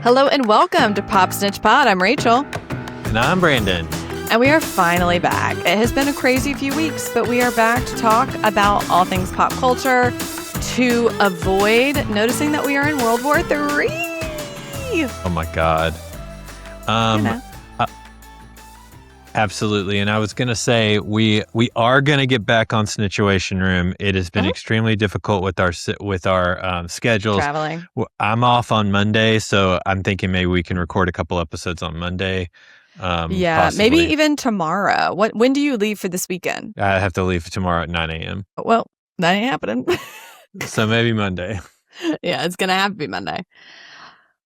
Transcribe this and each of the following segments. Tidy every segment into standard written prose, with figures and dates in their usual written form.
Hello and welcome to Pop Snitch Pod. I'm Rachel. And I'm Brandon. And we are finally back. It has been a crazy few weeks, but we are back to talk about all things pop culture to avoid noticing that we are in World War III. Oh my God. Absolutely. And I was going to say, we are going to get back on Snitchuation Room. It has been extremely difficult with our schedules. Traveling. I'm off on Monday, so I'm thinking maybe we can record a couple episodes on Monday. Possibly. Maybe even tomorrow. When do you leave for this weekend? I have to leave tomorrow at 9 a.m. Well, that ain't happening. So maybe Monday. Yeah, it's going to have to be Monday.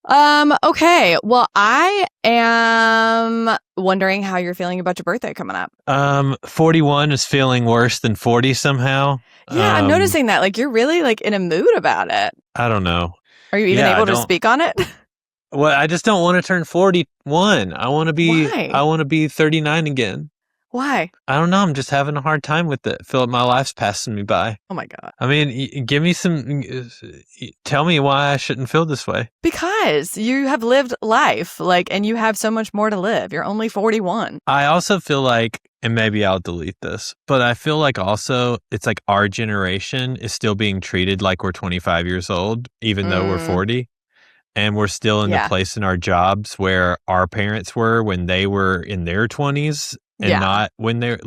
Okay. Well, I am wondering how you're feeling about your birthday coming up. 41 is feeling worse than 40 somehow. Yeah, I'm noticing that. Like, you're really in a mood about it. I don't know. Are you even able to speak on it? Well, I just don't want to turn 41. I want to be. Why? I want to be 39 again. Why? I don't know. I'm just having a hard time with it. I feel like my life's passing me by. Oh my God. I mean, give me some. Tell me why I shouldn't feel this way. Because you have lived life, and you have so much more to live. You're only 41. I also feel like, and maybe I'll delete this, but I feel like also it's like our generation is still being treated like we're 25 years old, even though we're 40. And we're still in the place in our jobs where our parents were when they were in their 20s and not when they're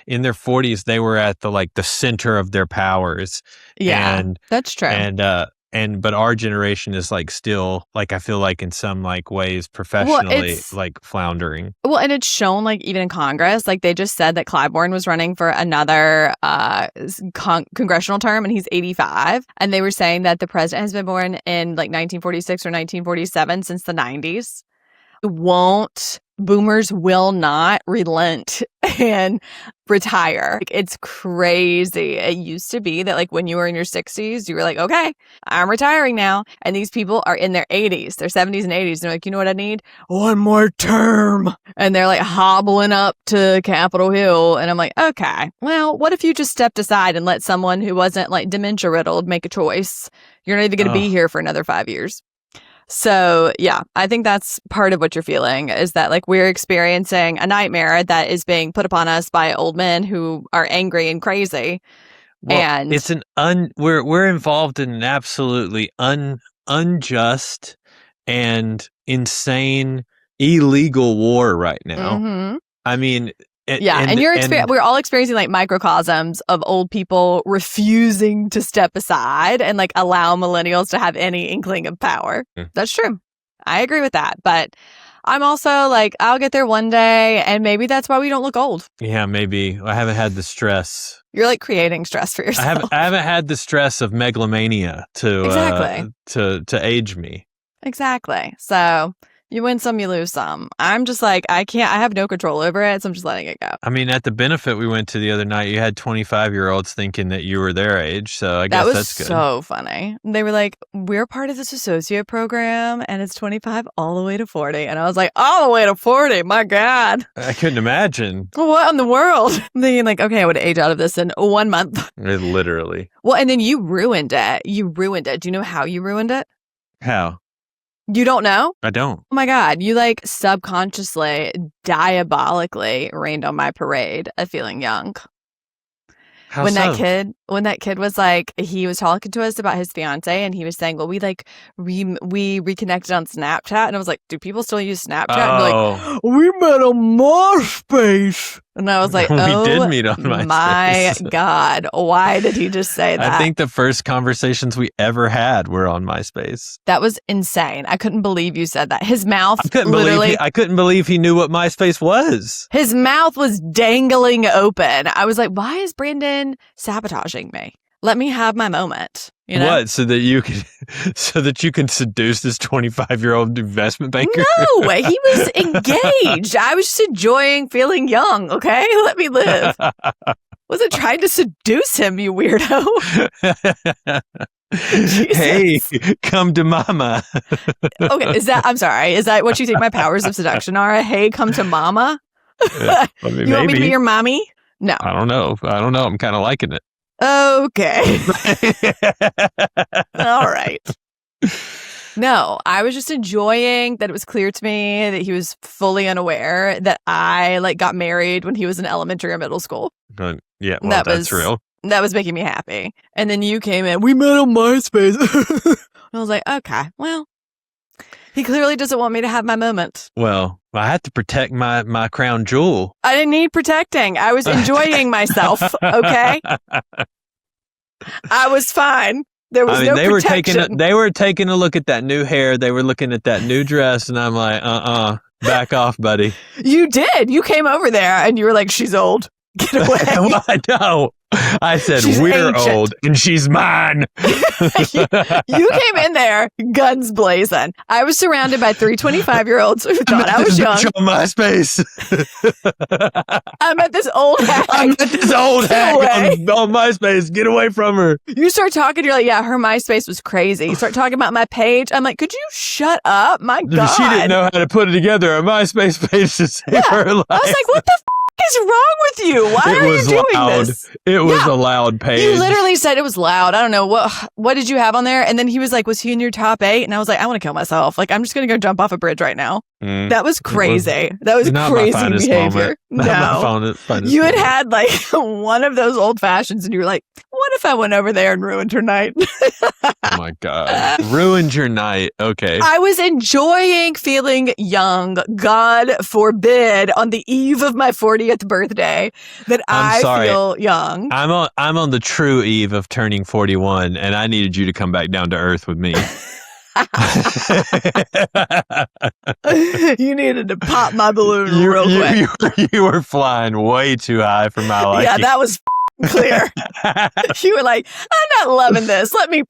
in their 40s, they were at the center of their powers. Yeah, and that's true. But our generation is still I feel like in some ways professionally floundering. Well, and it's shown even in Congress, they just said that Clyburn was running for another congressional term and he's 85. And they were saying that the president has been born in 1946 or 1947 since the 90s. Boomers will not relent and retire. It's crazy. It used to be that when you were in your 60s, you were okay, I'm retiring now. And these people are in their 80s, their 70s and 80s. They're you know what I need? One more term. And they're hobbling up to Capitol Hill. And I'm okay, well, what if you just stepped aside and let someone who wasn't dementia riddled make a choice? You're not even going to be here for another 5 years. So, yeah, I think that's part of what you're feeling is that we're experiencing a nightmare that is being put upon us by old men who are angry and crazy. Well, and it's we're involved in an absolutely unjust and insane illegal war right now. Mm-hmm. I mean, we're all experiencing microcosms of old people refusing to step aside and allow millennials to have any inkling of power. That's true. I agree with that. But I'm also I'll get there one day, and maybe that's why we don't look old. Yeah, maybe. I haven't had the stress. You're creating stress for yourself. I haven't had the stress of megalomania to age me. Exactly. So you win some, you lose some. I'm just I have no control over it, so I'm just letting it go. I mean, at the benefit we went to the other night, you had 25-year-olds thinking that you were their age, so I guess that's good. That was so funny. They were we're part of this associate program, and it's 25 all the way to 40. And I was all the way to 40? My God. I couldn't imagine. What in the world? I'm thinking okay, I would age out of this in 1 month. Literally. Well, and then you ruined it. Do you know how you ruined it? How? You don't know? I don't. Oh my God. You subconsciously, diabolically rained on my parade of feeling young. How when so? that kid was he was talking to us about his fiance, and he was saying, well, we reconnected on Snapchat. And I was do people still use Snapchat? Oh. And we met on Myspace. And I was we did meet on MySpace. My God, why did he just say that? I think the first conversations we ever had were on MySpace. That was insane. I couldn't believe you said that. His mouth I couldn't believe he knew what MySpace was. His mouth was dangling open. I was why is Brandon sabotaging me? Let me have my moment. You know? What? So that you can seduce this 25-year-old investment banker? No, he was engaged. I was just enjoying feeling young. Okay, let me live. Wasn't trying to seduce him, you weirdo. Hey, come to mama. Okay, I'm sorry. Is that what you think my powers of seduction are? Hey, come to mama. I mean, you want me to be your mommy? No. I don't know. I'm kind of liking it. Okay. All right. No, I was just enjoying that it was clear to me that he was fully unaware that I like got married when he was in elementary or middle school. Yeah, well, that's real. That was making me happy. And then you came in, we met on MySpace. I was like, okay, well, he clearly doesn't want me to have my moment. Well, I had to protect my crown jewel. I didn't need protecting. I was enjoying myself, okay? I was fine. There was no protection. They were taking a look at that new hair. They were looking at that new dress, and I'm like, back off, buddy. You did. You came over there, and you were like, she's old. Get away. Well, I know. I said, we're ancient. Old, and she's mine. You came in there, guns blazing. I was surrounded by 325-year-olds who thought I was young. On MySpace. I met this old hag. On MySpace. Get away from her. You start talking, you're like, yeah, her MySpace was crazy. You start talking about my page. I'm like, could you shut up? My God. She didn't know how to put it together. A MySpace page to save her life. I was like, what the is wrong with you? Why are you doing this? It was a loud page. You literally said it was loud. I don't know. What did you have on there? And then he was like, was he in your top 8? And I was like, I want to kill myself. Like, I'm just going to go jump off a bridge right now. That was crazy. That was crazy behavior. No. You had like one of those old fashions and you were like, what if I went over there and ruined her night? Oh my God. Ruined your night. Okay. I was enjoying feeling young. God forbid on the eve of my 40th birthday that I feel young. I'm on the true eve of turning 41 and I needed you to come back down to earth with me. You needed to pop my balloon real quick. You were flying way too high for my liking. Yeah, that was clear. You were like, I'm not loving this. Let me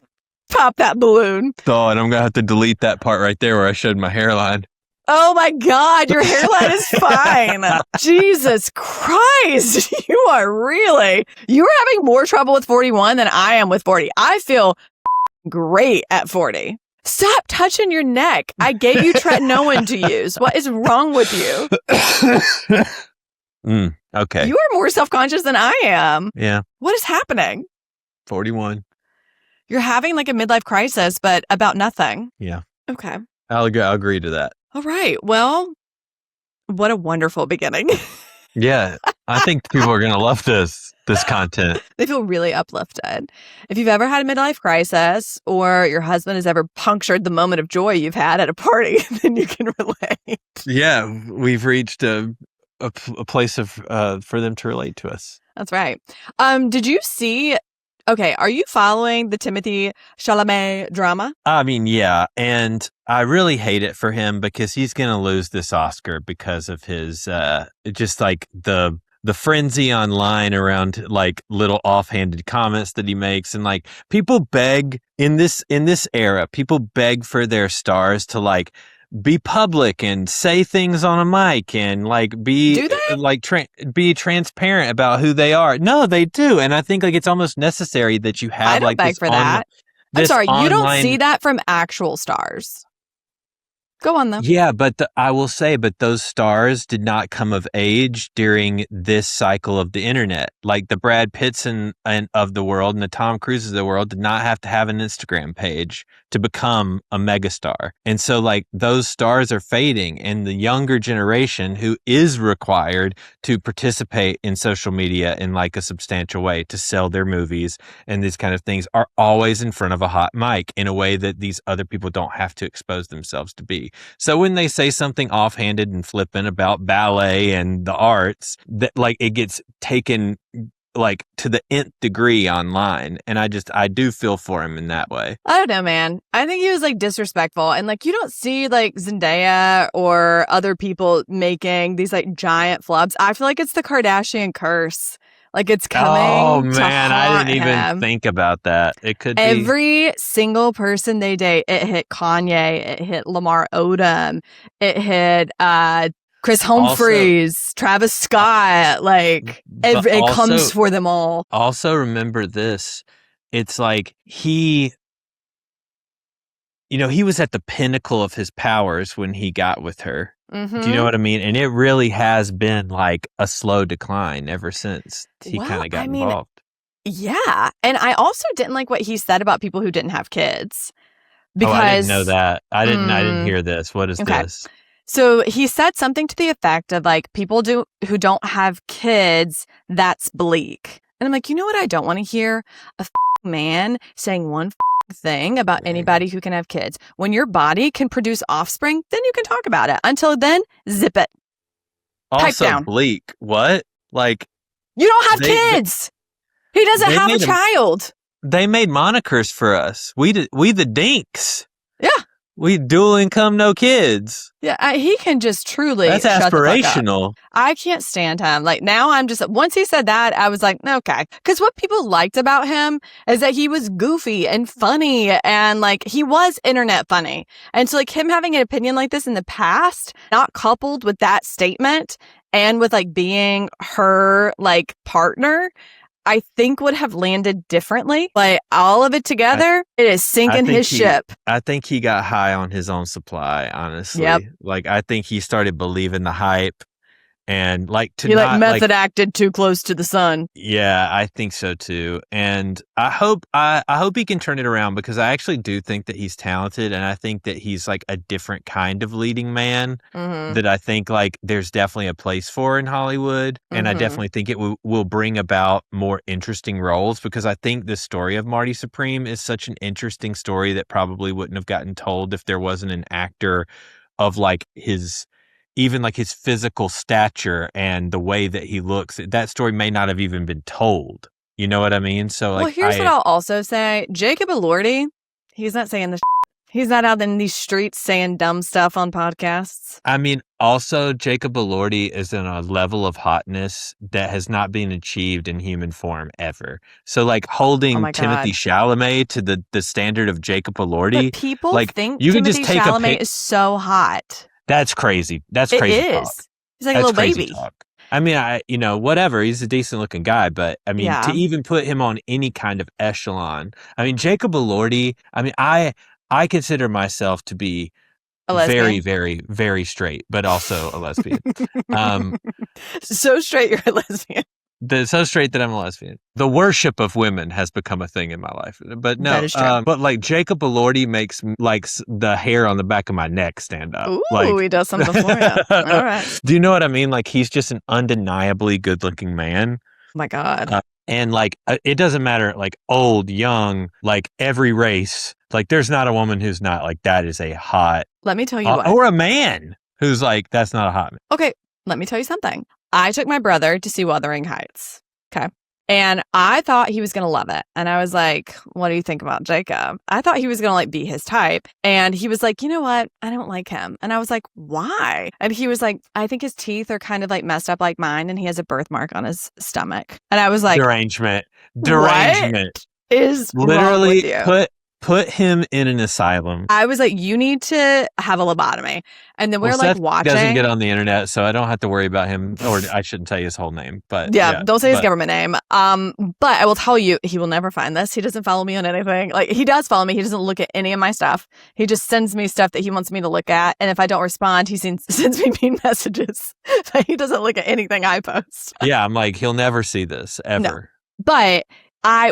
pop that balloon. Oh, and I'm going to have to delete that part right there where I showed my hairline. Oh my God, your hairline is fine. Jesus Christ. You are having more trouble with 41 than I am with 40. I feel great at 40. Stop touching your neck. I gave you tretinoin to use. What is wrong with you? Okay. You are more self-conscious than I am. Yeah. What is happening? 41. You're having like a midlife crisis, but about nothing. Yeah. Okay. I'll agree to that. All right. Well, what a wonderful beginning. Yeah. I think people are going to love this content. They feel really uplifted. If you've ever had a midlife crisis or your husband has ever punctured the moment of joy you've had at a party, then you can relate. Yeah. We've reached a place of for them to relate to us. That's right. Did you see... Okay, are you following the Timothée Chalamet drama? I mean, yeah, and I really hate it for him because he's going to lose this Oscar because of his just like the frenzy online around like little offhanded comments that he makes, and like people beg in this era, people beg for their stars to like be public and say things on a mic and like be be transparent about who they are. No, they do, and I think like it's almost necessary that you have I don't like beg for that. I'm sorry, you don't see that from actual stars. Go on, though. Yeah, but I will say, but those stars did not come of age during this cycle of the internet. Like the Brad Pitts and of the world and the Tom Cruises of the world did not have to have an Instagram page to become a megastar. And so like those stars are fading, and the younger generation who is required to participate in social media in like a substantial way to sell their movies and these kind of things are always in front of a hot mic in a way that these other people don't have to expose themselves to be. So when they say something offhanded and flippant about ballet and the arts, that like it gets taken like to the nth degree online. And I do feel for him in that way. I don't know, man. I think he was like disrespectful. And like you don't see like Zendaya or other people making these like giant flubs. I feel like it's the Kardashian curse. Like it's coming. Oh man, I didn't even think about that. It could be every single person they date. It hit Kanye. It hit Lamar Odom. It hit Chris Humphries, also, Travis Scott. Like it comes for them all. Also, remember this: it's like he was at the pinnacle of his powers when he got with her. Mm-hmm. Do you know what I mean? And it really has been like a slow decline ever since he kind of got involved. Yeah. And I also didn't like what he said about people who didn't have kids. Because I didn't know that. I didn't hear this. What is this? So he said something to the effect of like, people who don't have kids, that's bleak. And I'm like, you know what I don't want to hear? A man saying one thing about anybody who can have kids. When your body can produce offspring, then you can talk about it. Until then, zip it. Also, down. bleak. What? Like, you don't have kids. He doesn't have a child. They made monikers for us. We the dinks. Yeah. We dual income, no kids. Yeah, he can just truly. That's aspirational. I can't stand him. Like now, once he said that, I was like, okay. Because what people liked about him is that he was goofy and funny, and like he was internet funny. And so, like him having an opinion like this in the past, not coupled with that statement, and with like being her like partner, I think would have landed differently. Like all of it together, it is sinking his ship. I think he got high on his own supply, honestly. Yep. Like I think he started believing the hype, and like he method acted too close to the sun. Yeah, I think so too. And I hope he can turn it around, because I actually do think that he's talented, and I think that he's like a different kind of leading man that I think like there's definitely a place for in Hollywood. And I definitely think it will bring about more interesting roles, because I think the story of Marty Supreme is such an interesting story that probably wouldn't have gotten told if there wasn't an actor of like even like his physical stature and the way that he looks. That story may not have even been told. You know what I mean? So like, here's what I'll also say. Jacob Elordi, he's not saying this. He's not out in these streets saying dumb stuff on podcasts. I mean, also Jacob Elordi is in a level of hotness that has not been achieved in human form ever. So like holding Timothée Chalamet to the standard of Jacob Elordi. But people like, think you Timothée can just take Chalamet is so hot. That's crazy. That's crazy. It is. Talk. He's like a little baby. Talk. I mean, whatever. He's a decent looking guy, but I mean, to even put him on any kind of echelon. I mean, Jacob Elordi. I mean, I consider myself to be very, very, very straight, but also a lesbian. So straight, you're a lesbian. So straight that I'm a lesbian. The worship of women has become a thing in my life. But no, but like Jacob Elordi makes like the hair on the back of my neck stand up. Ooh, like, he does something for you. All right. Do you know what I mean? Like he's just an undeniably good looking man. Oh my God. And like, it doesn't matter, like old, young, like every race. Like there's not a woman who's not like, that is a hot. Let me tell you what. Or a man who's like, that's not a hot man. Okay. Let me tell you something. I took my brother to see Wuthering Heights. Okay. And I thought he was going to love it. And I was like, what do you think about Jacob? I thought he was going to like be his type. And he was like, you know what? I don't like him. And I was like, why? And he was like, I think his teeth are kind of like messed up like mine. And he has a birthmark on his stomach. And I was like, derangement. What is literally wrong with you? Put him in an asylum. I was like, you need to have a lobotomy. And then we're like Seth watching. Doesn't get on the internet, so I don't have to worry about him. Or I shouldn't tell you his whole name. But yeah, don't say his government name. But I will tell you, he will never find this. He doesn't follow me on anything. Like he does follow me. He doesn't look at any of my stuff. He just sends me stuff that he wants me to look at. And if I don't respond, he sends me mean messages. But he doesn't look at anything I post. Yeah, I'm like, he'll never see this ever. No. But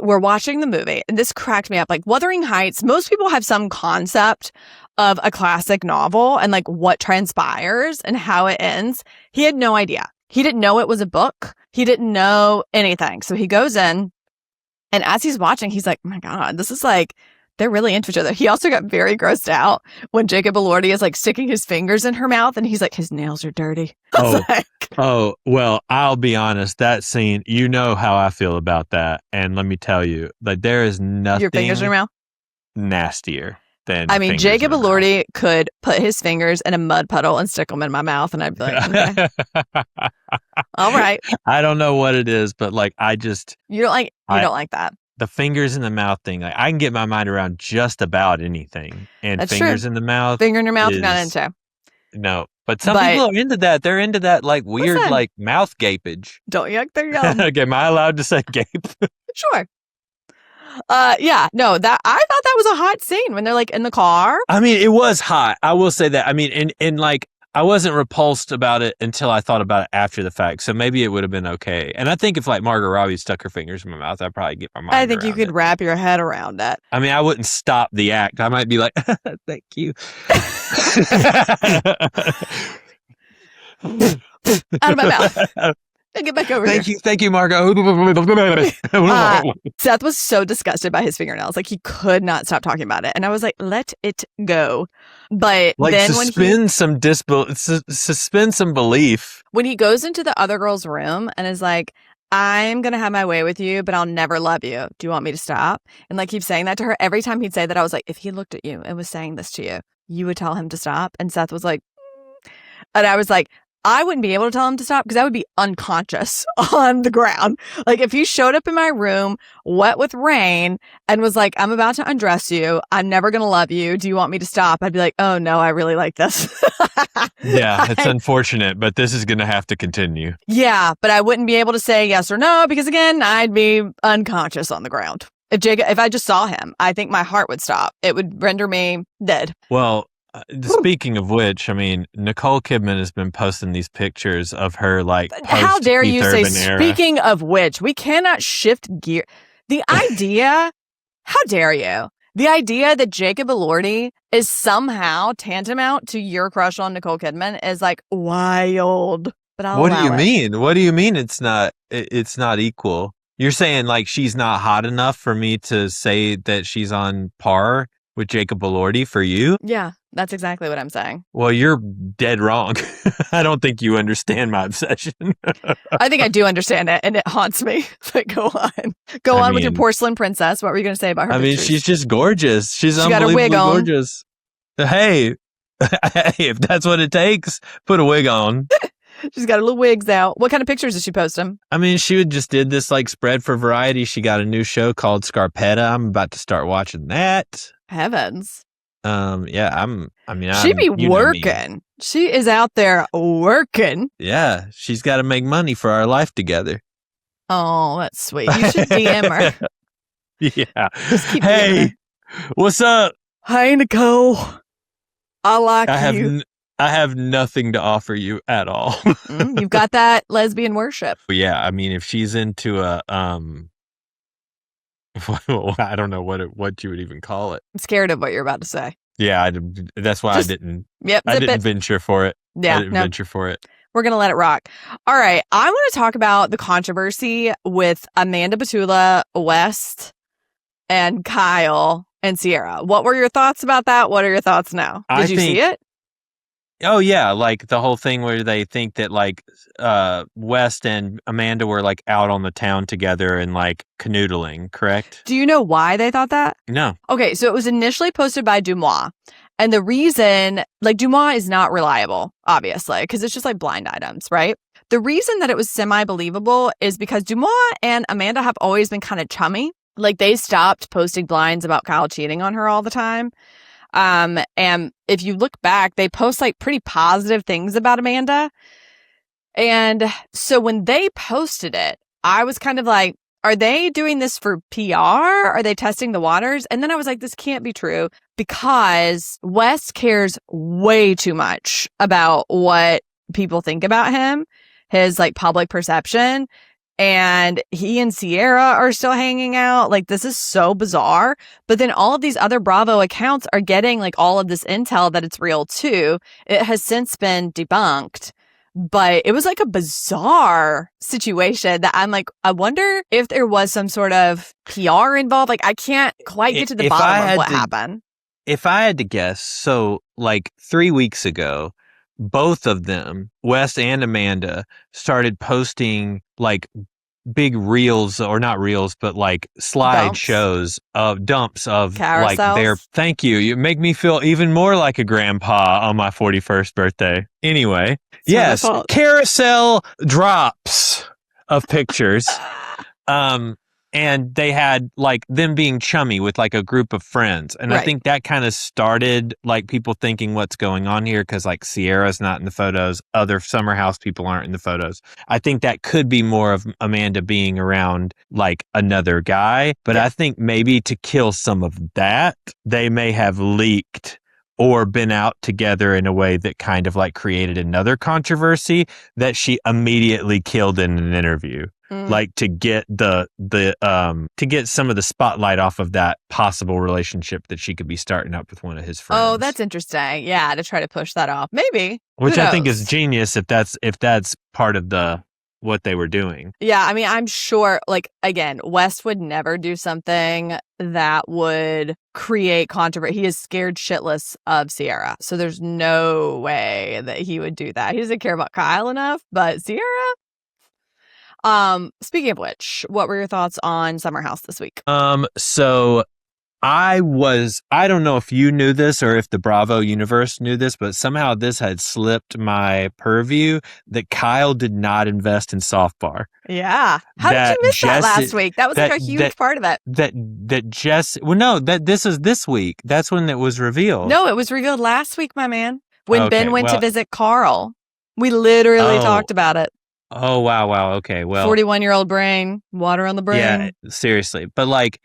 we're watching the movie, and this cracked me up. Like Wuthering Heights, most people have some concept of a classic novel and like what transpires and how it ends. He had no idea. He didn't know it was a book. He didn't know anything. So he goes in, and as he's watching, he's like, oh my God, this is like, they're really into each other. He also got very grossed out when Jacob Elordi is like sticking his fingers in her mouth, and he's like, his nails are dirty. Well, I'll be honest. That scene, you know how I feel about that. And let me tell you, like there is nothing your fingers in your mouth nastier than Jacob Elordi could put his fingers in a mud puddle and stick them in my mouth, and I'd be like, okay. All right. I don't know what it is, but like I just you don't like that. The fingers in the mouth thing, like I can get my mind around just about anything. And that's fingers true. in the mouth. Finger in your mouth, not into. No. But some people are into that. They're into that like weird like mouth gapage. Don't yuck their yum. Okay, am I allowed to say gape? Sure. Yeah, no, that I thought that was a hot scene when they're like in the car. I mean, it was hot. I will say that. I mean, and like I wasn't repulsed about it until I thought about it after the fact. So maybe it would have been okay. And I think if like Margot Robbie stuck her fingers in my mouth, I'd probably get my mind I think you could it. wrap your head around it. I mean, I wouldn't stop the act. I might be like, thank you. Out of my mouth. Get back over here. Thank you, Margot. Seth was so disgusted by his fingernails. Like, he could not stop talking about it. And I was like, let it go. But like, then suspend some belief. When he goes into the other girl's room and is like, I'm going to have my way with you, but I'll never love you. Do you want me to stop? And like, keep saying that to her. Every time he'd say that, I was like, if he looked at you and was saying this to you, you would tell him to stop. And Seth was like, and I was like, I wouldn't be able to tell him to stop because I would be unconscious on the ground. Like, if he showed up in my room wet with rain and was like, I'm about to undress you. I'm never going to love you. Do you want me to stop? I'd be like, oh no, I really like this. Yeah, it's unfortunate, but this is going to have to continue. Yeah, but I wouldn't be able to say yes or no because, again, I'd be unconscious on the ground. If I just saw him, I think my heart would stop. It would render me dead. Well, speaking of which, I mean, Nicole Kidman has been posting these pictures of her, like, how dare you say, era. Speaking of which, we cannot shift gear. The idea, how dare you? The idea that Jacob Elordi is somehow tantamount to your crush on Nicole Kidman is like wild. But I'll What do you mean? What do you mean it's not equal? You're saying like she's not hot enough for me to say that she's on par with Jacob Elordi for you? Yeah, that's exactly what I'm saying. Well, you're dead wrong. I don't think you understand my obsession. I think I do understand it, and it haunts me. But go on. Go on with your porcelain princess. What were you going to say about her pictures? She's just gorgeous. She's got a wig on. Gorgeous. Hey, if that's what it takes, put a wig on. She's got her little wigs out. What kind of pictures did she post them? I mean, she just did this like spread for Variety. She got a new show called Scarpetta. I'm about to start watching that. Heavens. Yeah, she be working. She is out there working. Yeah, she's got to make money for our life together. Oh, that's sweet. You should DM her. Yeah. Hey, what's up? Hey, Nicole. I like you. I have nothing to offer you at all. You've got that lesbian worship. Yeah, I mean, if she's into a I don't know what you would even call it. I'm scared of what you're about to say. Yeah, that's why I didn't. Yep, I didn't venture for it. Yeah, I didn't venture for it. We're gonna let it rock. All right, I want to talk about the controversy with Amanda Batula, West, and Kyle and Ciara. What were your thoughts about that? What are your thoughts now? Did you see it? Oh yeah, like the whole thing where they think that like West and Amanda were like out on the town together and like canoodling, correct? Do you know why they thought that? No. Okay, so it was initially posted by Dumois. And the reason, like, Dumois is not reliable, obviously, because it's just like blind items, right? The reason that it was semi-believable is because Dumois and Amanda have always been kind of chummy. Like, they stopped posting blinds about Kyle cheating on her all the time. And if you look back, they post like pretty positive things about Amanda. And so when they posted it, I was kind of like, are they doing this for PR? Are they testing the waters? And then I was like, this can't be true because West cares way too much about what people think about him, his like public perception. And he and Ciara are still hanging out. Like, this is so bizarre. But then all of these other Bravo accounts are getting like all of this intel that it's real too. It has since been debunked. But it was like a bizarre situation that I'm like, I wonder if there was some sort of PR involved. Like, I can't quite get to the bottom of what happened. If I had to guess, so like 3 weeks ago, both of them, West and Amanda, started posting like big reels, or not reels, but like slide shows of dumps of carousels. Like their, thank you. You make me feel even more like a grandpa on my 41st birthday. Anyway, yes, carousel drops of pictures. And they had like them being chummy with like a group of friends. And I think that kind of started like people thinking what's going on here because like Ciara's not in the photos. Other Summer House people aren't in the photos. I think that could be more of Amanda being around like another guy. But I think maybe to kill some of that, they may have leaked or been out together in a way that kind of like created another controversy that she immediately killed in an interview. Like to get to get some of the spotlight off of that possible relationship that she could be starting up with one of his friends. Oh, that's interesting. Yeah, to try to push that off. Maybe. Which I think is genius if that's part of what they were doing. Yeah, I mean, I'm sure, like, again, West would never do something that would create controversy. He is scared shitless of Ciara. So there's no way that he would do that. He doesn't care about Kyle enough, but Ciara? Speaking of which, what were your thoughts on Summer House this week? So I don't know if you knew this or if the Bravo universe knew this, but somehow this had slipped my purview that Kyle did not invest in softbar. Yeah. How did you miss that last week? That was like a huge part of it. This is this week. That's when it was revealed. No, it was revealed last week, my man. When Ben went to visit Carl. We literally talked about it. Oh, wow. Okay, well. 41-year-old brain, water on the brain. Yeah, seriously. But like,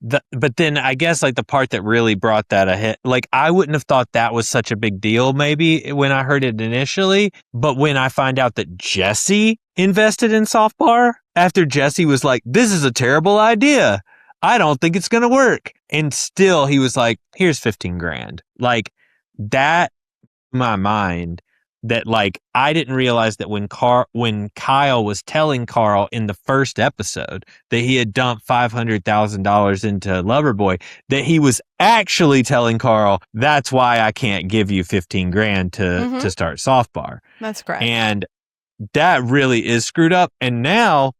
but then I guess like the part that really brought that ahead, like I wouldn't have thought that was such a big deal maybe when I heard it initially. But when I find out that Jesse invested in softbar after Jesse was like, this is a terrible idea. I don't think it's going to work. And still he was like, here's 15 grand. Like that, my mind. That like I didn't realize that when Kyle was telling Carl in the first episode that he had dumped $500,000 into Loverboy, that he was actually telling Carl, that's why I can't give you 15 grand to start softbar. That's correct. And that really is screwed up. And now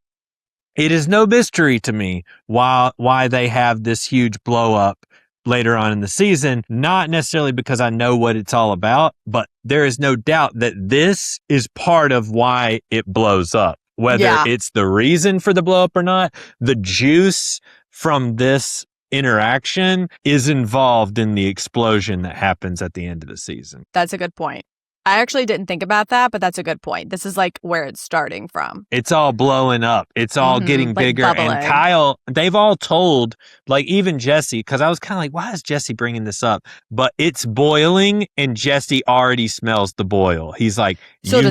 it is no mystery to me why they have this huge blow up later on in the season, not necessarily because I know what it's all about, but there is no doubt that this is part of why it blows up. Whether it's the reason for the blow up or not, the juice from this interaction is involved in the explosion that happens at the end of the season. That's a good point. I actually didn't think about that, but that's a good point. This is like where it's starting from. It's all blowing up. It's all getting bigger. Bubbling. And Kyle, they've all told, like even Jesse, because I was kind of like, why is Jesse bringing this up? But it's boiling and Jesse already smells the boil. He's like, you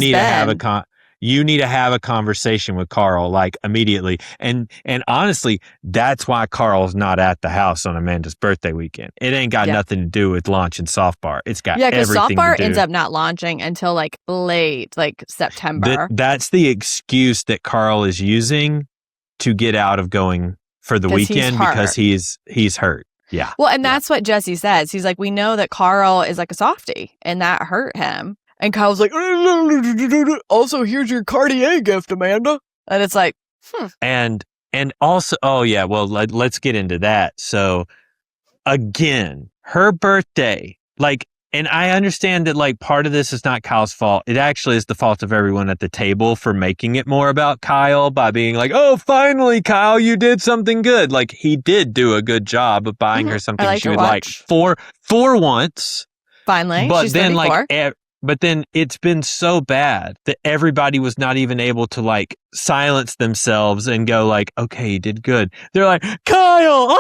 need to have a conversation with Carl like immediately. And honestly, that's why Carl's not at the house on Amanda's birthday weekend. It ain't got nothing to do with launching softbar. It's got everything to do. Yeah, because softbar ends up not launching until like late, like September. That's the excuse that Carl is using to get out of going for the weekend because he's hurt. Yeah. Well, and that's what Jesse says. He's like, we know that Carl is like a softie and that hurt him. And Kyle's like, also, here's your Cartier gift, Amanda. And it's like, And also, well, let's get into that. So, again, her birthday, like, and I understand that, like, part of this is not Kyle's fault. It actually is the fault of everyone at the table for making it more about Kyle by being like, oh, finally, Kyle, you did something good. Like, he did do a good job of buying her something she would like for once. Finally, but she's then 34. But then it's been so bad that everybody was not even able to like silence themselves and go like, okay, you did good. They're like, Kyle,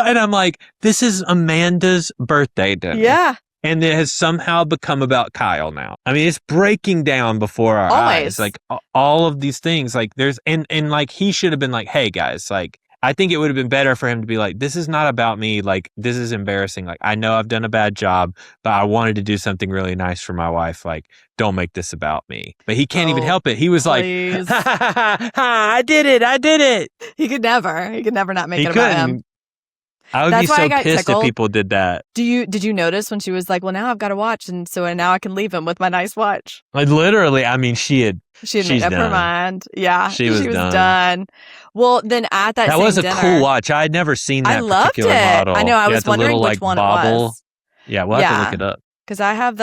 and I'm like, this is Amanda's birthday dinner. Yeah. And it has somehow become about Kyle now. I mean, it's breaking down before our eyes. Like all of these things, like there's, and like he should have been like, hey guys, like, I think it would have been better for him to be like, this is not about me. Like, this is embarrassing. Like, I know I've done a bad job, but I wanted to do something really nice for my wife. Like, don't make this about me. But he can't even help it. He was please. Like, I did it. He could never not make it about him. I would be so pissed if people did that. Did you notice when she was like, well, now I've got to watch, and so now I can leave him with my nice watch? Like literally, I mean, she had made up her mind. Yeah, she was done. Well, then at that was a dinner, cool watch. I had never seen that particular model. I know. I was wondering which one bobble. It was. Yeah, we'll have to look it up. Because I have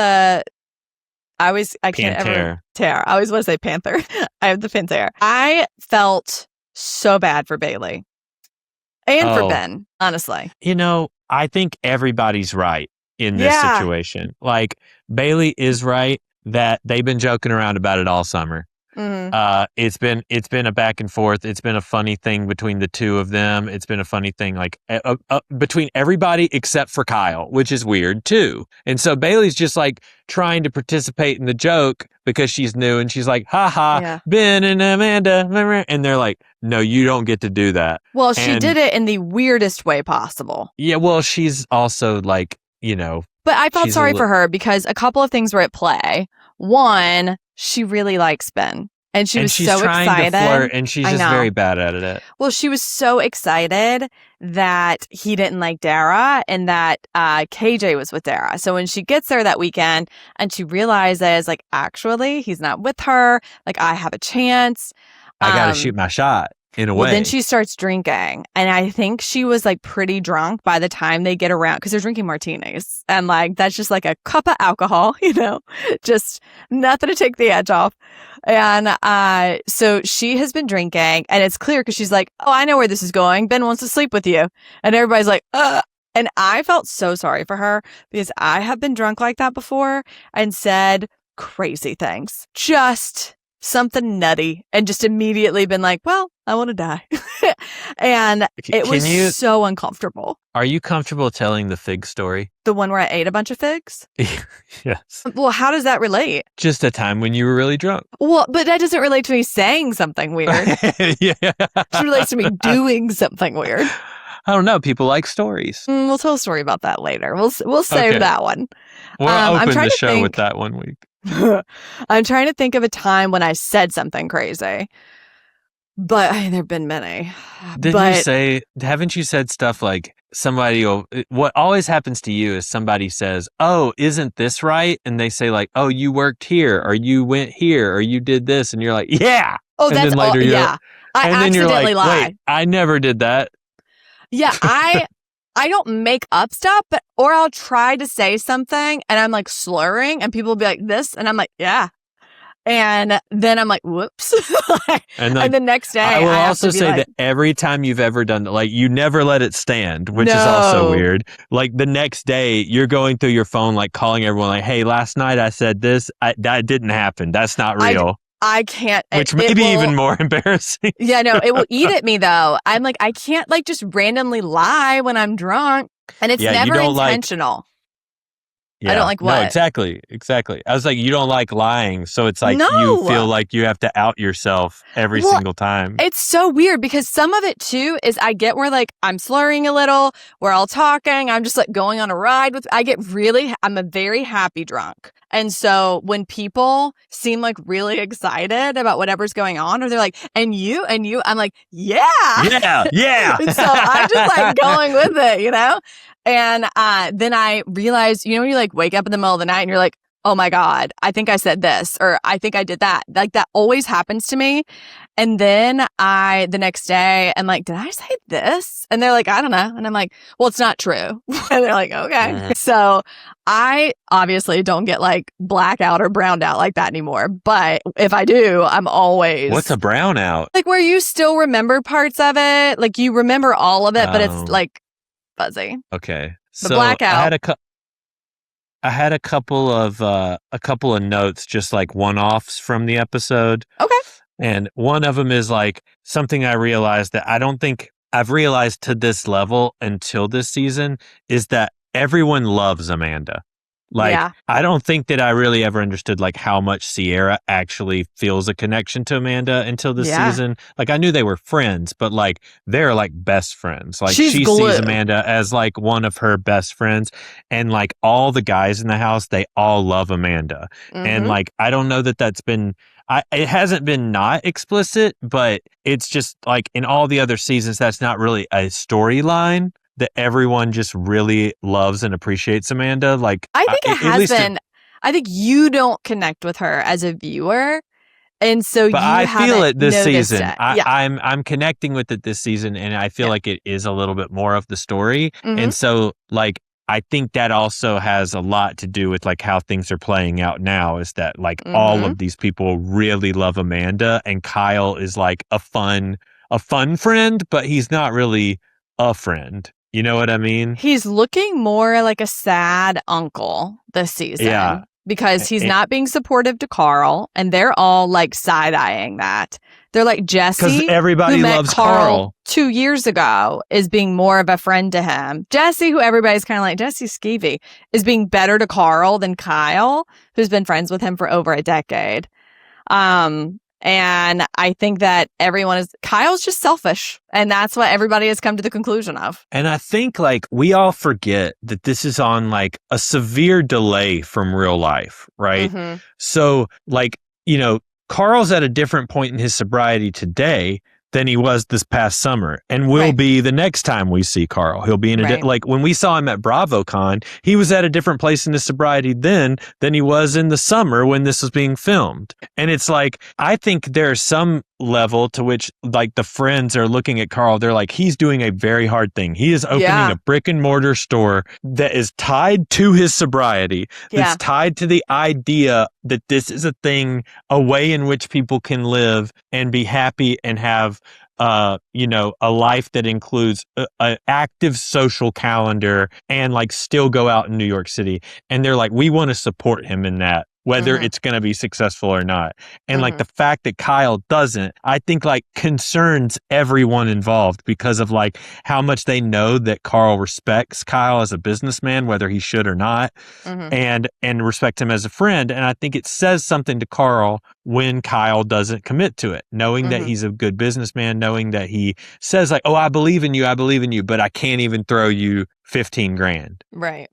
I can't ever tear. I always want to say Panther. I have the Panther. I felt so bad for Bailey. And for Ben, honestly. You know, I think everybody's right in this situation. Like, Bailey is right that they've been joking around about it all summer. It's been a back and forth. It's been a funny thing between the two of them. It's been a funny thing like between everybody except for Kyle, which is weird too. And so Bailey's just like trying to participate in the joke because she's new, and she's like, haha, Ben and Amanda. And they're like, no, you don't get to do that. Well, she did it in the weirdest way possible. Yeah, well, she's also like, you know. But I felt sorry for her because a couple of things were at play. One, she really likes Ben. And she's so trying excited. To flirt, and she's just very bad at it. Well, she was so excited that he didn't like Dara and that KJ was with Dara. So when she gets there that weekend and she realizes, like, actually, he's not with her. Like, I have a chance. I got to shoot my shot in a way. Then she starts drinking. And I think she was, like, pretty drunk by the time they get around because they're drinking martinis. And, like, that's just like a cup of alcohol, you know, just nothing to take the edge off. And so she has been drinking, and it's clear because she's like, oh, I know where this is going. Ben wants to sleep with you. And everybody's like, ugh. And I felt so sorry for her because I have been drunk like that before and said crazy things. Just something nutty and just immediately been like, well, I want to die. And it was so uncomfortable. Are you comfortable telling the fig story? The one where I ate a bunch of figs? Yes. Well, how does that relate? Just a time when you were really drunk. Well, but that doesn't relate to me saying something weird. Yeah. It relates to me doing something weird. I don't know. People like stories. We'll tell a story about that later. We'll save that one. We'll open the show with that one week. I'm trying to think of a time when I said something crazy. But there have been many. Haven't you said stuff like what always happens to you is somebody says, oh, isn't this right? And they say like, oh, you worked here or you went here or you did this. And you're like, yeah. Oh, and that's later, yeah. I accidentally lie. Wait, I never did that. Yeah, I don't make up stuff, or I'll try to say something and I'm like slurring and people will be like this. And I'm like, yeah. And then I'm like, whoops. And the next day, I will also say that every time you've ever done that, like you never let it stand, which is also weird. Like the next day, you're going through your phone, like calling everyone, like, "Hey, last night I said this. That didn't happen. That's not real." I can't. Which may be even more embarrassing. Yeah, no, it will eat at me though. I'm like, I can't like just randomly lie when I'm drunk, and it's never intentional. Yeah. I don't like what? No, exactly. I was like, you don't like lying. So it's like you feel like you have to out yourself every single time. It's so weird because some of it too is I get where like I'm slurring a little, we're all talking. I'm just like going on a ride I'm a very happy drunk. And so when people seem like really excited about whatever's going on, or they're like, and you, I'm like, yeah. Yeah. So I'm just like going with it, you know? And then I realized, you know, when you like wake up in the middle of the night and you're like, oh my God, I think I said this, or I think I did that. Like that always happens to me. And then the next day, I'm like, did I say this? And they're like, I don't know. And I'm like, well, it's not true. And they're like, okay. Mm-hmm. So I obviously don't get like blackout or browned out like that anymore. But if I do, I'm always. What's a brownout? Like where you still remember parts of it. Like you remember all of it, but it's like fuzzy. Okay. The blackout. I had a couple of notes, just like one-offs from the episode. Okay. And one of them is like something I realized that I don't think I've realized to this level until this season is that everyone loves Amanda. Like, I don't think that I really ever understood like how much Ciara actually feels a connection to Amanda until this season. Like I knew they were friends, but like they're like best friends. Like she sees Amanda as like one of her best friends, and like all the guys in the house, they all love Amanda. Mm-hmm. And like, I don't know that that's been, it hasn't been not explicit, but it's just like in all the other seasons, that's not really a storyline that everyone just really loves and appreciates Amanda. Like I think it has been. I think you don't connect with her as a viewer, and so I feel it this season. I'm connecting with it this season, and I feel like it is a little bit more of the story. Mm-hmm. And so, like, I think that also has a lot to do with like how things are playing out now. Is that like all of these people really love Amanda, and Kyle is like a fun friend, but he's not really a friend. You know what I mean? He's looking more like a sad uncle this season. Yeah. because he's not being supportive to Carl, and they're all like side-eyeing that. They're like, Jesse, because everybody who met loves Carl 2 years ago, is being more of a friend to him. Jesse, who everybody's kind of like, Jesse's skeevy, is being better to Carl than Kyle, who's been friends with him for over a decade. And I think that Kyle's just selfish. And that's what everybody has come to the conclusion of. And I think like we all forget that this is on like a severe delay from real life, right? Mm-hmm. So like, Carl's at a different point in his sobriety today than he was this past summer, and will be the next time we see Carl. He'll be in like when we saw him at BravoCon, he was at a different place in his sobriety then than he was in the summer when this was being filmed. And it's like, I think there's some level to which like the friends are looking at Carl. They're like, he's doing a very hard thing. He is opening a brick and mortar store that is tied to his sobriety. That's tied to the idea that this is a thing, a way in which people can live and be happy and have a life that includes an active social calendar and like still go out in New York City. And they're like, we want to support him in that, whether it's going to be successful or not. And like the fact that Kyle doesn't, I think like concerns everyone involved because of like how much they know that Carl respects Kyle as a businessman, whether he should or not, and respect him as a friend. And I think it says something to Carl when Kyle doesn't commit to it, knowing that he's a good businessman, knowing that he says like, oh, I believe in you, but I can't even throw you 15 grand. Right.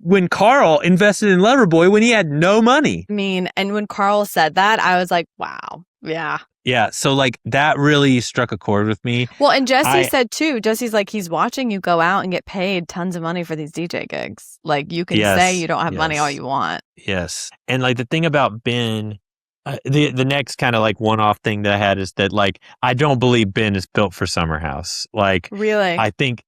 When Carl invested in Loverboy when he had no money. I mean, and when Carl said that, I was like, wow. Yeah. Yeah. So like that really struck a chord with me. Well, and Jesse said too, Jesse's like, he's watching you go out and get paid tons of money for these DJ gigs. Like you can say you don't have money all you want. Yes. And like the thing about Ben, the next kind of like one-off thing that I had is that like, I don't believe Ben is built for Summer House. Like, really? I think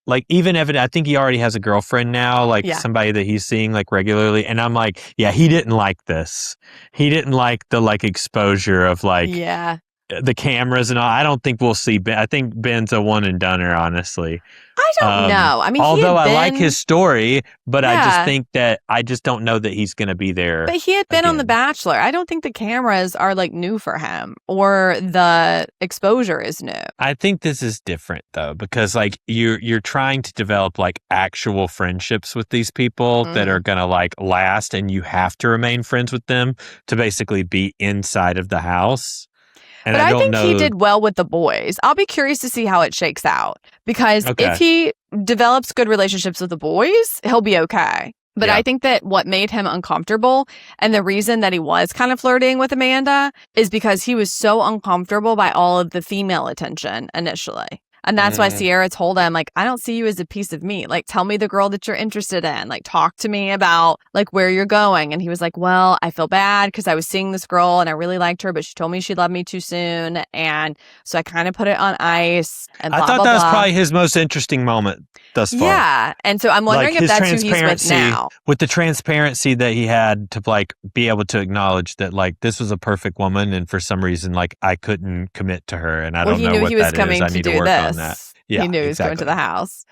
like even Evan, I think he already has a girlfriend now, like somebody that he's seeing like regularly. And I'm like, yeah, he didn't like this. He didn't like the like exposure of like the cameras and all. I don't think we'll see Ben. I think Ben's a one and doneer, honestly. I don't know. I mean, although I like his story, but I just think that I just don't know that he's going to be there. But he had been on The Bachelor. I don't think the cameras are like new for him or the exposure is new. I think this is different though, because like you're trying to develop like actual friendships with these people that are going to like last, and you have to remain friends with them to basically be inside of the house. And but I think he did well with the boys. I'll be curious to see how it shakes out. Because if he develops good relationships with the boys, he'll be okay. But I think that what made him uncomfortable and the reason that he was kind of flirting with Amanda is because he was so uncomfortable by all of the female attention initially. And that's why Ciara told him, like, I don't see you as a piece of meat. Like, tell me the girl that you're interested in. Like, talk to me about, like, where you're going. And he was like, well, I feel bad because I was seeing this girl and I really liked her, but she told me she loved me too soon. And so I kind of put it on ice. And blah, I thought blah, that was blah. probably his most interesting moment thus far. Yeah. And so I'm wondering like if that's who he's with now. With the transparency that he had to, like, be able to acknowledge that, like, this was a perfect woman. And for some reason, like, I couldn't commit to her. And I don't know what that is. I need to work on that. Yeah, he knew he was going to the house.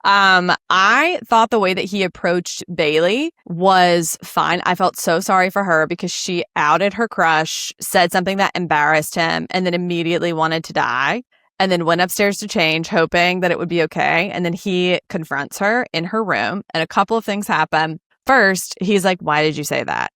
I thought the way that he approached Bailey was fine. I felt so sorry for her because she outed her crush, said something that embarrassed him, and then immediately wanted to die. And then went upstairs to change, hoping that it would be okay. And then he confronts her in her room, and a couple of things happen. First, he's like, why did you say that?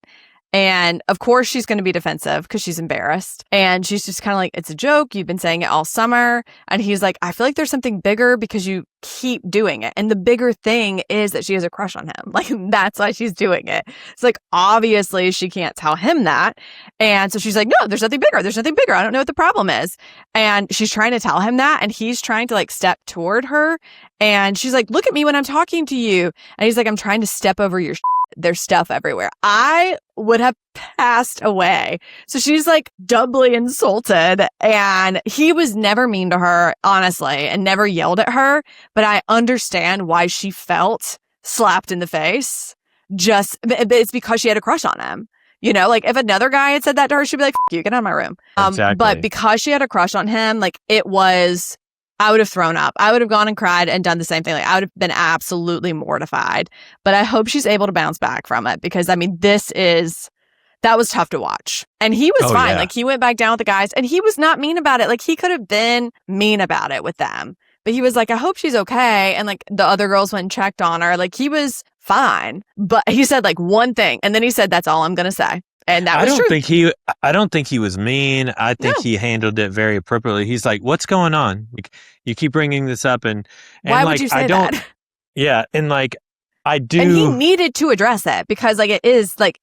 And of course, she's going to be defensive because she's embarrassed. And she's just kind of like, it's a joke. You've been saying it all summer. And he's like, I feel like there's something bigger because you keep doing it. And the bigger thing is that she has a crush on him. Like, that's why she's doing it. It's like, obviously, she can't tell him that. And so she's like, no, there's nothing bigger. There's nothing bigger. I don't know what the problem is. And she's trying to tell him that. And he's trying to like step toward her. And she's like, look at me when I'm talking to you. And he's like, I'm trying to step over your There's stuff everywhere. I would have passed away. So she's like doubly insulted. And he was never mean to her, honestly, and never yelled at her. But I understand why she felt slapped in the face. Just, it's because she had a crush on him. You know, like if another guy had said that to her, she'd be like, F you, get out of my room. Exactly. But because she had a crush on him, like it was I would have thrown up. I would have gone and cried and done the same thing. Like, I would have been absolutely mortified. But I hope she's able to bounce back from it because, I mean, that was tough to watch. And he was fine. Yeah. Like, he went back down with the guys and he was not mean about it. Like, he could have been mean about it with them. But he was like, I hope she's okay. And like the other girls went and checked on her. Like, he was fine. But he said like one thing. And then he said, that's all I'm going to say. And that was true. I don't think he was mean. I think he handled it very appropriately. He's like, what's going on? Like, you keep bringing this up. And why like, would you say that? Yeah. And like, I do. And he needed to address it because like it is like,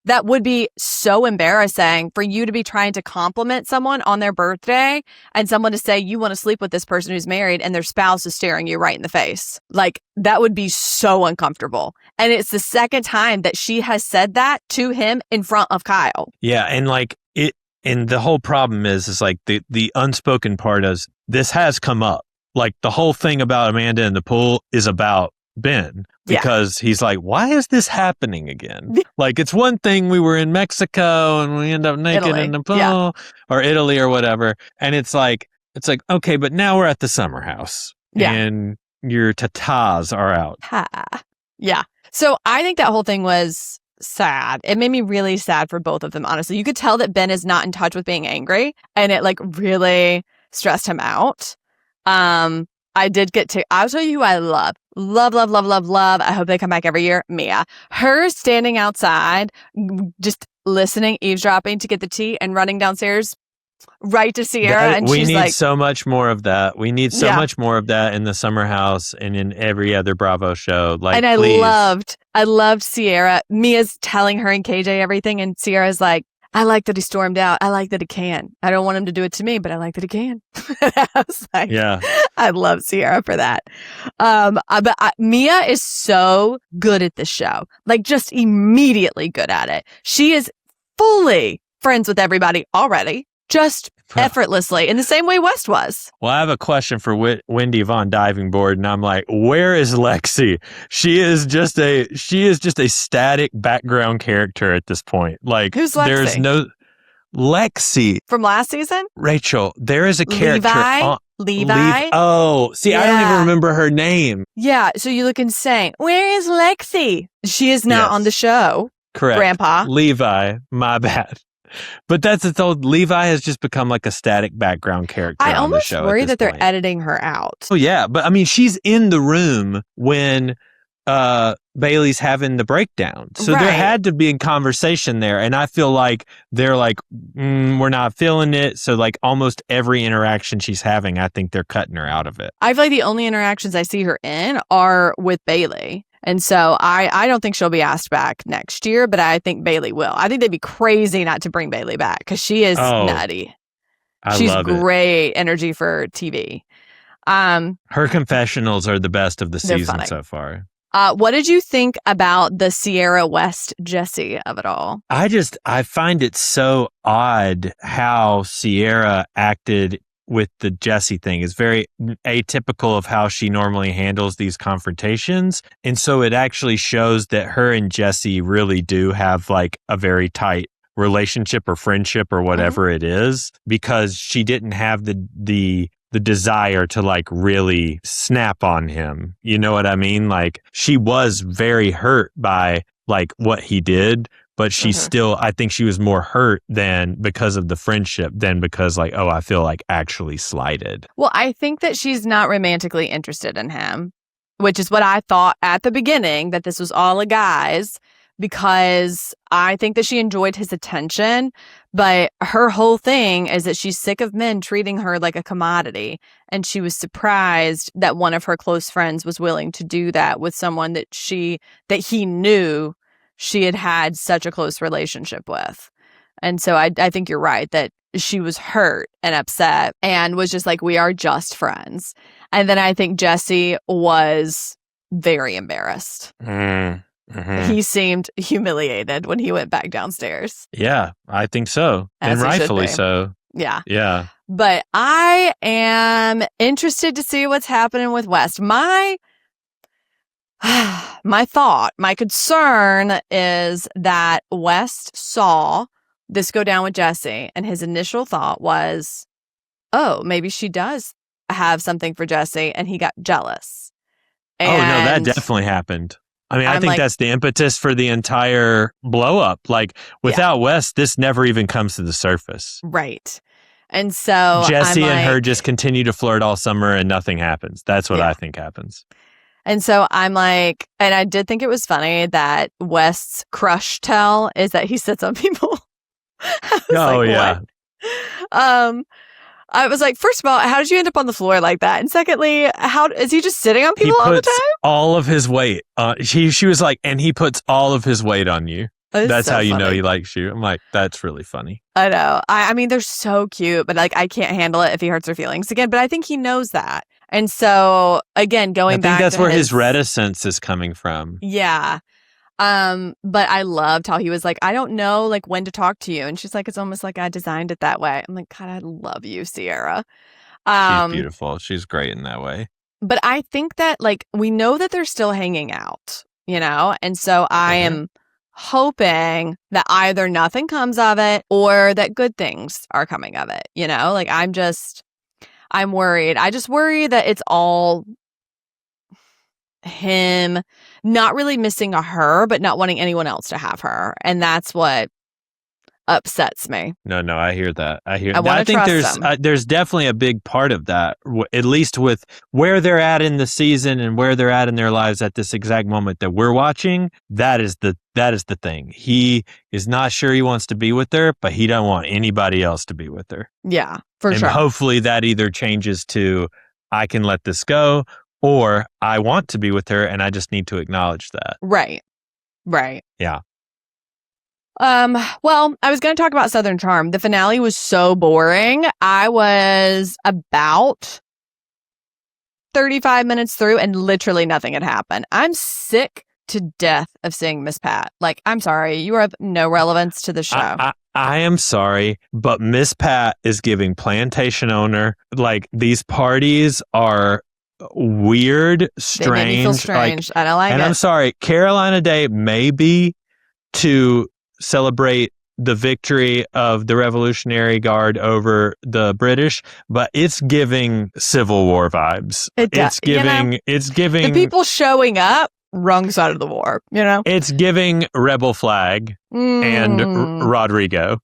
that would be so embarrassing for you to be trying to compliment someone on their birthday and someone to say you want to sleep with this person who's married and their spouse is staring you right in the face. Like, that would be so uncomfortable. And it's the second time that she has said that to him in front of Kyle. Yeah. And like and the whole problem is like the unspoken part is this has come up. Like, the whole thing about Amanda in the pool is about Ben. Because he's like, why is this happening again? Like, it's one thing we were in Mexico and we end up naked in the pool or Italy or whatever. And it's like, okay, but now we're at the summer house and your tatas are out. Yeah. So I think that whole thing was sad. It made me really sad for both of them, honestly. You could tell that Ben is not in touch with being angry and it like really stressed him out. I'll tell you who I love. Love. I hope they come back every year. Mia. Her standing outside, just listening, eavesdropping to get the tea and running downstairs right to Ciara. And we need so much more of that. We need so much more of that in the summer house and in every other Bravo show. Like, and I loved Ciara. Mia's telling her and KJ everything. And Ciara's like, I like that he stormed out. I like that he can. I don't want him to do it to me, but I like that he can. I was like, I love Ciara for that. But Mia is so good at this show. Like, just immediately good at it. She is fully friends with everybody already. Just effortlessly in the same way West was. Well, I have a question for Wendy Von Diving Board, and I'm like, where is Lexi? She is just a static background character at this point. Like, who's Lexi? There's no Lexi from last season. Rachel, there is a character. Levi. Oh, see, I don't even remember her name. Yeah, so you look insane. Where is Lexi? She is not on the show. Correct, Grandpa. Levi. My bad. But that's its old. Levi has just become like a static background character. I on almost the show worry that they're point. editing her out. Oh yeah, but I mean, she's in the room when Bailey's having the breakdown, so there had to be a conversation there, and I feel like they're like, we're not feeling it. So like almost every interaction she's having, I think they're cutting her out of it. I feel like the only interactions I see her in are with Bailey. And so I don't think she'll be asked back next year, but I think Bailey will. I think they'd be crazy not to bring Bailey back because she is nutty. She's great energy for TV. Her confessionals are the best of the season so far. What did you think about the Ciara West Jesse of it all? I find it so odd how Ciara acted with the Jesse thing. Is very atypical of how she normally handles these confrontations. And so it actually shows that her and Jesse really do have like a very tight relationship or friendship or whatever it is, because she didn't have the desire to like really snap on him. You know what I mean? Like, she was very hurt by like what he did, but she still, I think she was more hurt than because of the friendship than because like, I feel like actually slighted. Well, I think that she's not romantically interested in him, which is what I thought at the beginning, that this was all a guise, because I think that she enjoyed his attention, but her whole thing is that she's sick of men treating her like a commodity. And she was surprised that one of her close friends was willing to do that with someone that he knew she had such a close relationship with. And so I think you're right that she was hurt and upset and was just like, we are just friends. And then I think Jesse was very embarrassed. He seemed humiliated when he went back downstairs. Yeah, I think so. And rightfully so. Yeah. Yeah. But I am interested to see what's happening with West. My concern is that West saw this go down with Jesse, and his initial thought was, oh, maybe she does have something for Jesse and he got jealous. Oh, no, that definitely happened. I mean, I think that's the impetus for the entire blow up. Like, without Wes, this never even comes to the surface. Right. And so Jesse and her just continue to flirt all summer and nothing happens. That's what I think happens. And so I'm like, and I did think it was funny that West's crush tell is that he sits on people. What? I was like, first of all, how did you end up on the floor like that? And secondly, how is he just sitting on people all the time? All of his weight. She was like, and he puts all of his weight on you. That's so how you know he likes you. I'm like, that's really funny. I know. I mean, they're so cute, but like, I can't handle it if he hurts her feelings again. But I think he knows that. And so again, going back, I think that's where his reticence is coming from. Yeah. But I loved how he was like, I don't know like when to talk to you. And she's like, it's almost like I designed it that way. I'm like, God, I love you, Ciara. She's beautiful. She's great in that way. But I think that like, we know that they're still hanging out, you know? And so I am hoping that either nothing comes of it or that good things are coming of it, you know? Like, I'm worried. I just worry that it's all him not really missing a her, but not wanting anyone else to have her. And that's what upsets me. No, I hear that. I think there's definitely a big part of that, at least with where they're at in the season and where they're at in their lives at this exact moment that we're watching. That is the thing. He is not sure he wants to be with her, but he don't want anybody else to be with her. Yeah, for sure. And hopefully that either changes to, I can let this go, or I want to be with her and I just need to acknowledge that. Right. Yeah. Well, I was going to talk about Southern Charm. The finale was so boring. I was about 35 minutes through and literally nothing had happened. I'm sick to death of seeing Miss Pat. Like, I'm sorry, you are of no relevance to the show. I am sorry, but Miss Pat is giving plantation owner. Like, these parties are weird, strange. They made me feel strange. I don't like it. And I'm sorry, Carolina Day may be to celebrate the victory of the Revolutionary Guard over the British, but it's giving Civil War vibes. It's giving the people showing up wrong side of the war, you know? It's giving Rebel Flag and Rodrigo.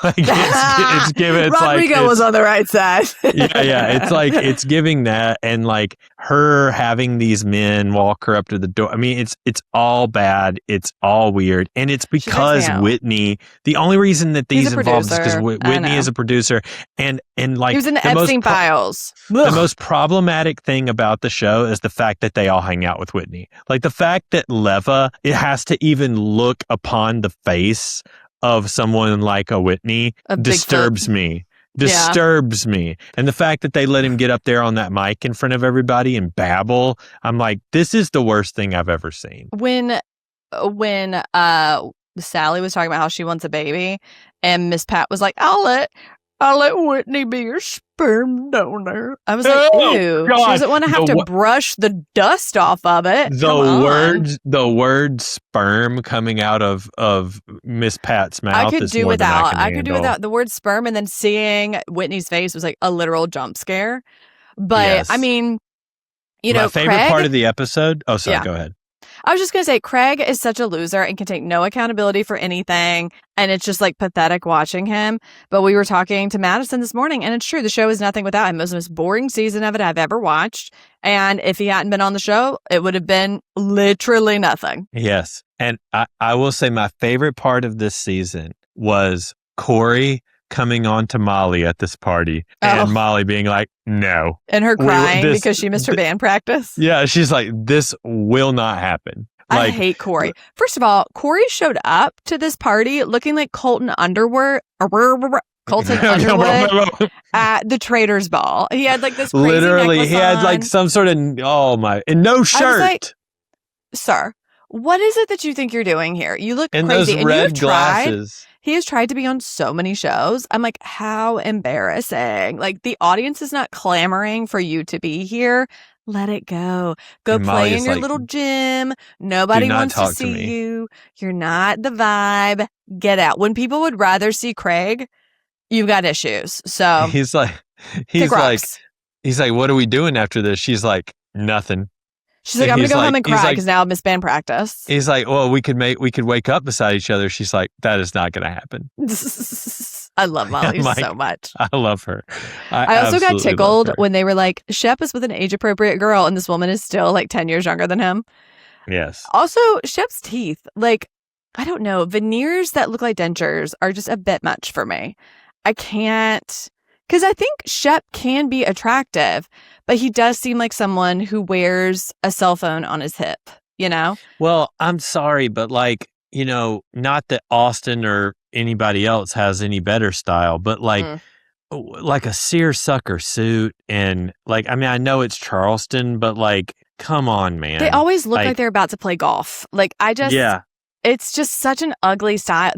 Like it's giving Rodrigo was on the right side. yeah. It's like it's giving that, and like her having these men walk her up to the door. I mean, it's all bad. It's all weird, and it's because Whitney. The only reason that these involved is because Whitney is a producer, and like he was in the Epstein files. The most problematic thing about the show is the fact that they all hang out with Whitney. Like the fact that Leva, it has to even look upon the face of someone like a Whitney disturbs me. And the fact that they let him get up there on that mic in front of everybody and babble, I'm like, this is the worst thing I've ever seen. When Sally was talking about how she wants a baby and Miss Pat was like, I'll let Whitney be your sperm donor. I was like, ew. God. She doesn't want to have to brush the dust off of it. The word sperm coming out of Miss Pat's mouth. I could do without the word sperm, and then seeing Whitney's face was like a literal jump scare. But yes. I mean, my favorite part of the episode. Oh, sorry, go ahead. I was just going to say, Craig is such a loser and can take no accountability for anything. And it's just like pathetic watching him. But we were talking to Madison this morning, and it's true. The show is nothing without him. It was the most boring season of it I've ever watched. And if he hadn't been on the show, it would have been literally nothing. Yes. And I will say my favorite part of this season was Corey coming on to Molly at this party and Molly being like, no. And her crying because she missed her band practice. Yeah, she's like, this will not happen. I hate Corey. First of all, Corey showed up to this party looking like Colton Underwood at the Trader's Ball. He had like this crazy literally, he had like some sort of, and no shirt. I was like, sir, what is it that you think you're doing here? You look and crazy. Those red glasses. He has tried to be on so many shows. I'm like, how embarrassing. Like, the audience is not clamoring for you to be here. Let it go. Go play in your little gym. Nobody wants to see you. You're not the vibe. Get out. When people would rather see Craig, you've got issues. So he's like, he's like, what are we doing after this? She's like, nothing. She's like, I'm going to go home and cry because now I've missed band practice. He's like, well, we could wake up beside each other. She's like, that is not going to happen. I love Molly so much. I love her. I also got tickled when they were like, Shep is with an age-appropriate girl, and this woman is still like 10 years younger than him. Yes. Also, Shep's teeth, like, I don't know, veneers that look like dentures are just a bit much for me. I can't, because I think Shep can be attractive, but he does seem like someone who wears a cell phone on his hip, you know? Well, I'm sorry, but like, you know, not that Austin or anybody else has any better style, but like a seersucker suit, and like, I mean, I know it's Charleston, but like, come on, man. They always look like they're about to play golf. Like, it's just such an ugly style.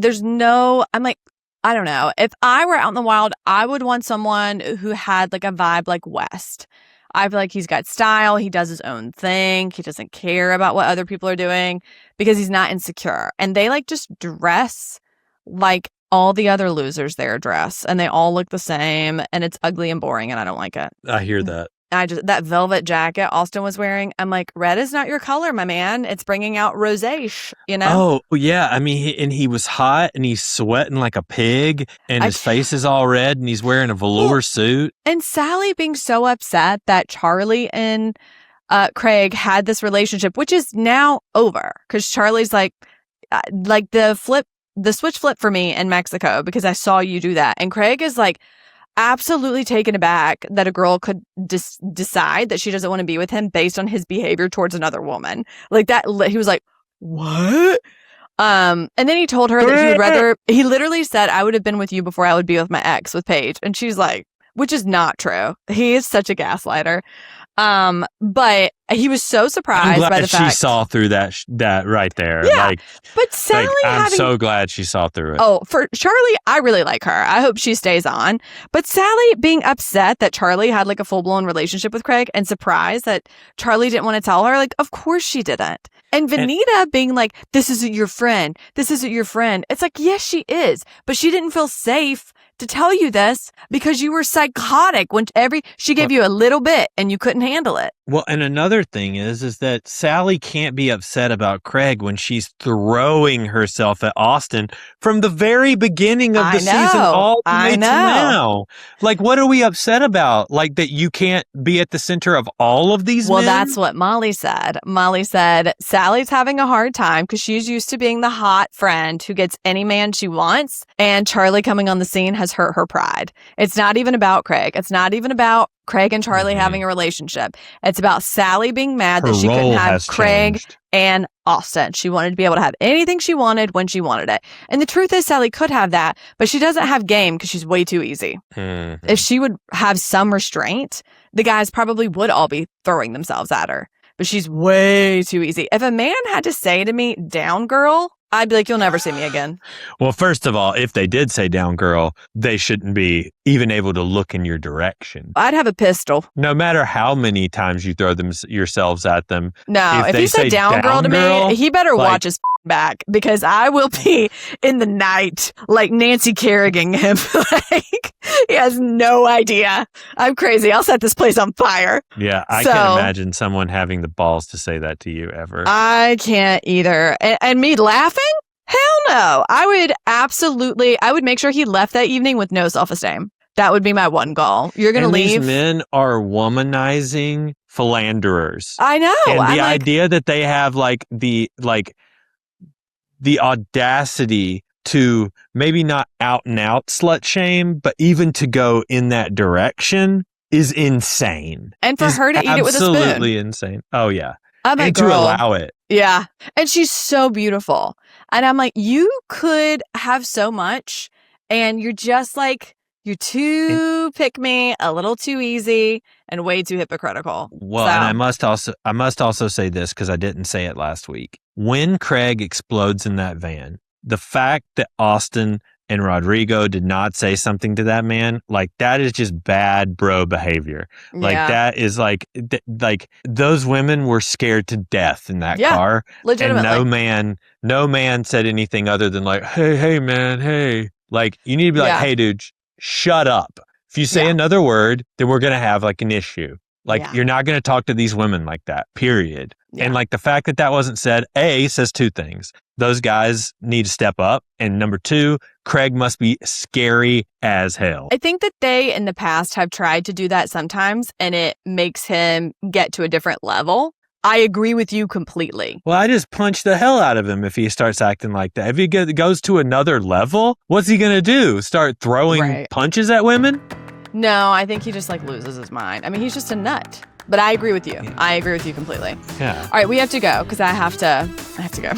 I'm like, I don't know. If I were out in the wild, I would want someone who had like a vibe like West. I feel like he's got style. He does his own thing. He doesn't care about what other people are doing because he's not insecure. And they like just dress like all the other losers there dress, and they all look the same, and it's ugly and boring, and I don't like it. I hear that. That velvet jacket Austin was wearing, I'm like, red is not your color, my man. It's bringing out rosacea, you know? Oh, yeah. I mean, he was hot, and he's sweating like a pig, and his face is all red, and he's wearing a velour suit. And Sally being so upset that Charlie and Craig had this relationship, which is now over, because Charlie's like the switch flip for me in Mexico because I saw you do that. And Craig is like, absolutely taken aback that a girl could decide that she doesn't want to be with him based on his behavior towards another woman. Like that, he was like, what? And then he told her that he would rather, he literally said, I would have been with you before I would be with my ex, with Paige. And she's like, which is not true. He is such a gaslighter. But he was so surprised by the fact she saw through that right there. Yeah, but Sally, I'm so glad she saw through it. Oh, for Charlie, I really like her. I hope she stays on. But Sally being upset that Charlie had like a full blown relationship with Craig and surprised that Charlie didn't want to tell her, like, of course she didn't. And Vanita being like, this isn't your friend. This isn't your friend. It's like, yes, she is. But she didn't feel safe to tell you this because you were psychotic when she gave you a little bit and you couldn't handle it. Well, and another thing is that Sally can't be upset about Craig when she's throwing herself at Austin from the very beginning of the season all the way to now. Like, what are we upset about? Like that you can't be at the center of all of these men? Well, that's what Molly said. Molly said Sally's having a hard time because she's used to being the hot friend who gets any man she wants, and Charlie coming on the scene has hurt her pride. It's not even about Craig. It's not even about Craig and Charlie having a relationship. It's about Sally being mad that she couldn't have Craig and Austin. She wanted to be able to have anything she wanted when she wanted it. And the truth is Sally could have that, but she doesn't have game because she's way too easy. Mm-hmm. If she would have some restraint, the guys probably would all be throwing themselves at her. But she's way too easy. If a man had to say to me, down girl, I'd be like, you'll never see me again. Well, first of all, if they did say down girl, they shouldn't be even able to look in your direction. I'd have a pistol. No matter how many times you throw yourselves at them. No, if he said down girl to me, he better watch his back because I will be in the night like Nancy Kerrigan him. Like, he has no idea. I'm crazy. I'll set this place on fire. Yeah, I can't imagine someone having the balls to say that to you ever. I can't either. And me laughing? Hell no. I would make sure he left that evening with no self-esteem. That would be my one goal. You're going to leave. These men are womanizing philanderers. I know. And the idea that they have the audacity to maybe not out and out slut shame, but even to go in that direction is insane. And for her to eat it with a spoon. Absolutely insane. Oh, yeah. I'm like, and to allow it. Yeah. And she's so beautiful. And I'm like, you could have so much and you're just like, you're too pick me, a little too easy, and way too hypocritical. Well, and I must also say this because I didn't say it last week. When Craig explodes in that van, the fact that Austin and Rodrigo did not say something to that man, like that is just bad bro behavior. Like that is like those women were scared to death in that car. Legitimately. And no man said anything other than like, hey man, hey. Like you need to be like, hey dude, shut up. If you say another word, then we're going to have like an issue. Like you're not going to talk to these women like that, period. Yeah. And like the fact that that wasn't said, A, says two things. Those guys need to step up. And number two, Craig must be scary as hell. I think that they in the past have tried to do that sometimes, and it makes him get to a different level. I agree with you completely. Well, I just punch the hell out of him if he starts acting like that. If he goes to another level, what's he going to do? Start throwing punches at women? No, I think he just like loses his mind. I mean, he's just a nut. But I agree with you. Yeah. I agree with you completely. Yeah. All right, we have to go because I have to go.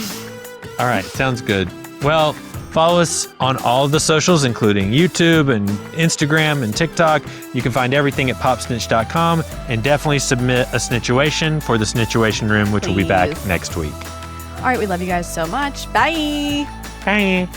All right, sounds good. Well, follow us on all the socials, including YouTube and Instagram and TikTok. You can find everything at popsnitch.com, and definitely submit a snitchuation for the Snitchuation Room, which will be back next week. All right, we love you guys so much. Bye. Bye.